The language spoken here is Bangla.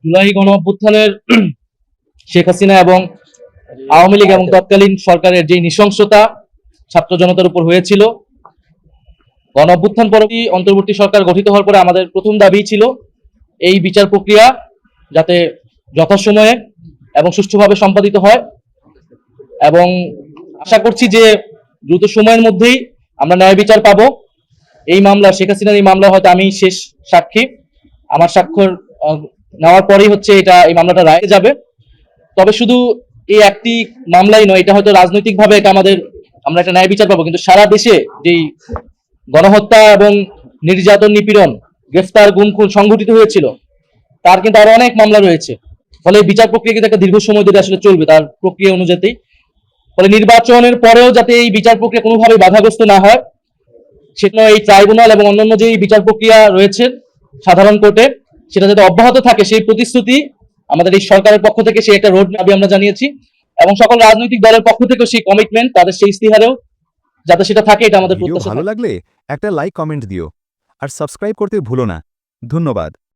জুলাই গণ অভ্যুত্থানের শেখ হাসিনা এবং আওয়ামী লীগ এবং তৎকালীন সরকারের যে নৃশংসতা ছাত্র জনতার উপর হয়েছিল, গণ অভ্যুত্থান পরবর্তী অন্তর্বর্তী সরকার গঠিত হওয়ার পরে আমাদের প্রথম দাবি ছিল এই বিচার প্রক্রিয়া যাতে যথাসময়ে এবং সুষ্ঠুভাবে সম্পাদিত হয়, এবং আশা করছি যে দ্রুত সময়ের মধ্যেই আমরা ন্যায় বিচার পাবো। এই মামলা, শেখ হাসিনার এই মামলা হয়তো আমি শেষ সাক্ষী, আমার স্বাক্ষর নেওয়ার পরেই এই মামলাটা রায় যাবে। তবে শুধু এই একটি মামলাই নয়, এটা হয়তো রাজনৈতিকভাবে আমরা একটা ন্যায় বিচার পাবো, কিন্তু সারা দেশে যেই গণহত্যা এবং নির্যাতন, নিপীড়ন, গ্রেফতার, গুম খুন সংঘটিত হয়েছিল, তার কিন্তু আরো অনেক মামলা রয়েছে। ফলে বিচার প্রক্রিয়া কিন্তু একটা দীর্ঘ সময় ধরে আসলে চলবে তার প্রক্রিয়া অনুযায়ী। ফলে নির্বাচনের পরেও যাতে এই বিচার প্রক্রিয়া কোনোভাবে বাধাগ্রস্ত না হয়, সেজন্য এই ট্রাইব্যুনাল এবং অন্যান্য যে বিচার প্রক্রিয়া রয়েছে সাধারণ কোর্টে, সেটা যাতে অব্যাহত থাকে সেই প্রতিশ্রুতি আমাদের এই সরকারের পক্ষ থেকে, সেই একটা রোড ম্যাপ আমরা জানিয়েছি, এবং সকল রাজনৈতিক দলের পক্ষ থেকেও সেই কমিটমেন্ট, তাদের সেই ইস্তিহারেও যাতে সেটা থাকে, এটা আমাদের ভিডিও প্রত্যাশা। ভালো লাগলে একটা লাইক কমেন্ট দিও আর সাবস্ক্রাইব করতে ভুলো না। ধন্যবাদ।